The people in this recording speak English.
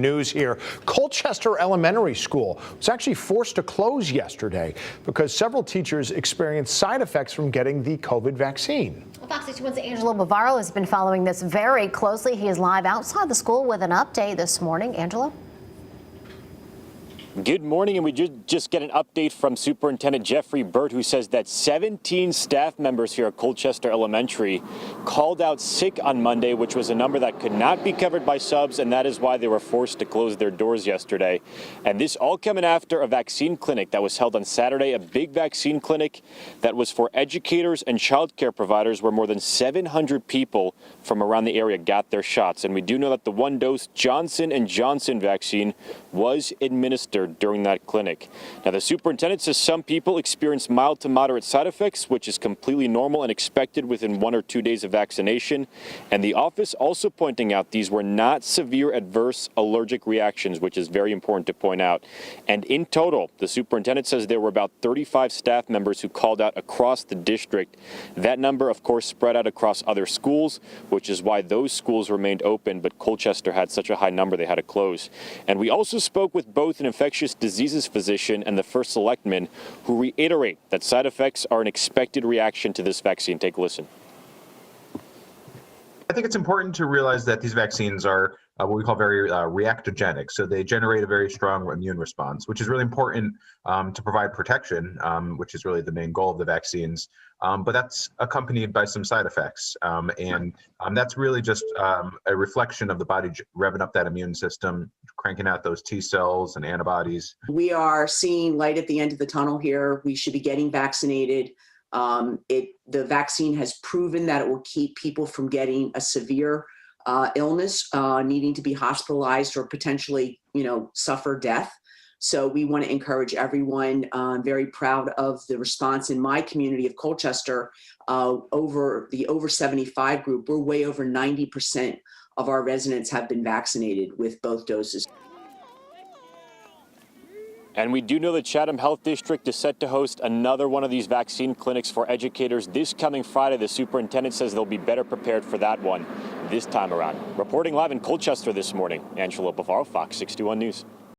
News here. Colchester Elementary School was actually forced to close yesterday because several teachers experienced side effects from getting the COVID vaccine. Fox 61's Angelo Bavaro has been following this very closely. He is live outside the school with an update this morning. Angelo? Good morning, and we just get an update from Superintendent Jeffrey Burt, who says that 17 staff members here at Colchester Elementary called out sick on Monday, which was a number that could not be covered by subs, and that is why they were forced to close their doors yesterday. And this all coming after a vaccine clinic that was held on Saturday, a big vaccine clinic that was for educators and child care providers, where more than 700 people from around the area got their shots. And we do know that the one-dose Johnson & Johnson vaccine was administered during that clinic. Now, the superintendent says some people experience mild to moderate side effects, which is completely normal and expected within 1 or 2 days of vaccination. And the office also pointing out these were not severe adverse allergic reactions, which is very important to point out. And in total, the superintendent says there were about 35 staff members who called out across the district. That number, of course, spread out across other schools, which is why those schools remained open, but Colchester had such a high number they had to close. And we also spoke with both an infectious diseases physician and the first selectman, who reiterate that side effects are an expected reaction to this vaccine. Take a listen. I think it's important to realize that these vaccines are what we call very reactogenic. So they generate a very strong immune response, which is really important to provide protection, which is really the main goal of the vaccines. But that's accompanied by some side effects. And that's really just a reflection of the body revving up that immune system, cranking out those T cells and antibodies. We are seeing light at the end of the tunnel here. We should be getting vaccinated. The vaccine has proven that it will keep people from getting a severe illness, needing to be hospitalized or potentially, suffer death. So we want to encourage everyone. I'm very proud of the response in my community of Colchester. Over 75 group, we're way over 90% of our residents have been vaccinated with both doses. And we do know the Chatham Health District is set to host another one of these vaccine clinics for educators this coming Friday. The superintendent says they'll be better prepared for that one this time around. Reporting live in Colchester this morning, Angelo Bavaro, Fox 61 News.